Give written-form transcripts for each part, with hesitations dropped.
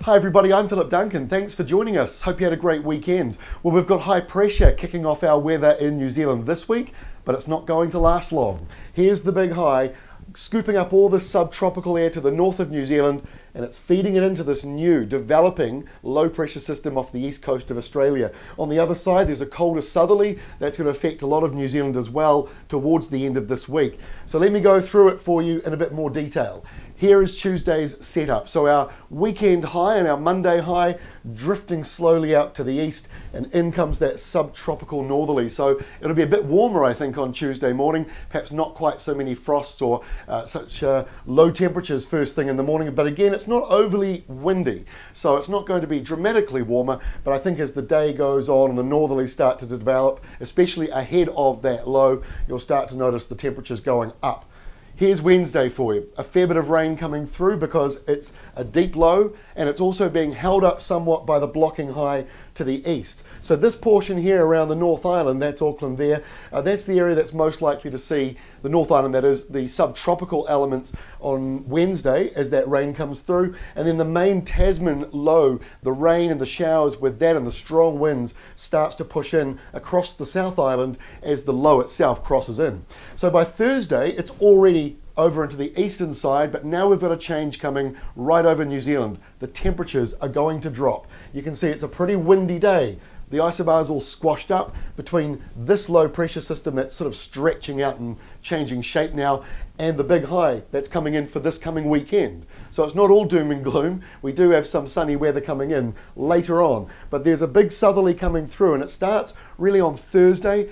Hi everybody, I'm Philip Duncan. Thanks for joining us. Hope you had a great weekend. Well, we've got high pressure kicking off our weather in New Zealand this week, but it's not going to last long. Here's the big high, scooping up all this subtropical air to the north of New Zealand, and it's feeding it into this new developing low pressure system off the east coast of Australia. On the other side, there's a colder southerly that's going to affect a lot of New Zealand as well towards the end of this week. So let me go through it for you in a bit more detail. Here is Tuesday's setup. So our weekend high and our Monday high drifting slowly out to the east, and in comes that subtropical northerly. So it'll be a bit warmer, I think, on Tuesday morning. Perhaps not quite so many frosts or such low temperatures first thing in the morning. But again, it's not overly windy. So it's not going to be dramatically warmer. But I think as the day goes on and the northerlies start to develop, especially ahead of that low, you'll start to notice the temperatures going up. Here's Wednesday for you. A fair bit of rain coming through because it's a deep low and it's also being held up somewhat by the blocking high to the east. So this portion here around the North Island, that's Auckland there, that's the area that's most likely to see, the North Island that is, the subtropical elements on Wednesday as that rain comes through. And then the main Tasman low, the rain and the showers with that and the strong winds starts to push in across the South Island as the low itself crosses in. So by Thursday, it's already over into the eastern side, but now we've got a change coming right over New Zealand. The temperatures are going to drop. You can see it's a pretty windy day. The isobars all squashed up between this low pressure system that's sort of stretching out and changing shape now, and the big high that's coming in for this coming weekend. So it's not all doom and gloom. We do have some sunny weather coming in later on, but there's a big southerly coming through, and it starts really on Thursday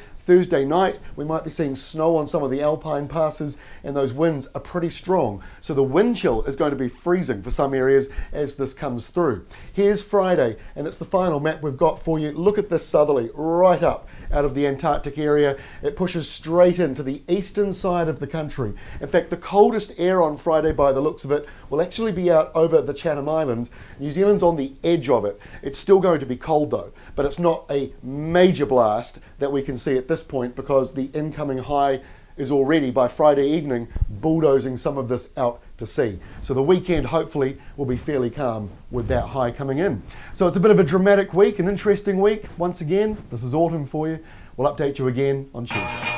night. We might be seeing snow on some of the alpine passes, and those winds are pretty strong. So the wind chill is going to be freezing for some areas as this comes through. Here's Friday, and it's the final map we've got for you. Look at this southerly right up out of the Antarctic area. It pushes straight into the eastern side of the country. In fact, the coldest air on Friday, by the looks of it, will actually be out over the Chatham Islands. New Zealand's on the edge of it. It's still going to be cold though, but it's not a major blast that we can see at this point because the incoming high is already by Friday evening bulldozing some of this out to sea. So the weekend hopefully will be fairly calm with that high coming in. So it's a bit of a dramatic week, an interesting week. Once again, this is autumn for you. We'll update you again on Tuesday.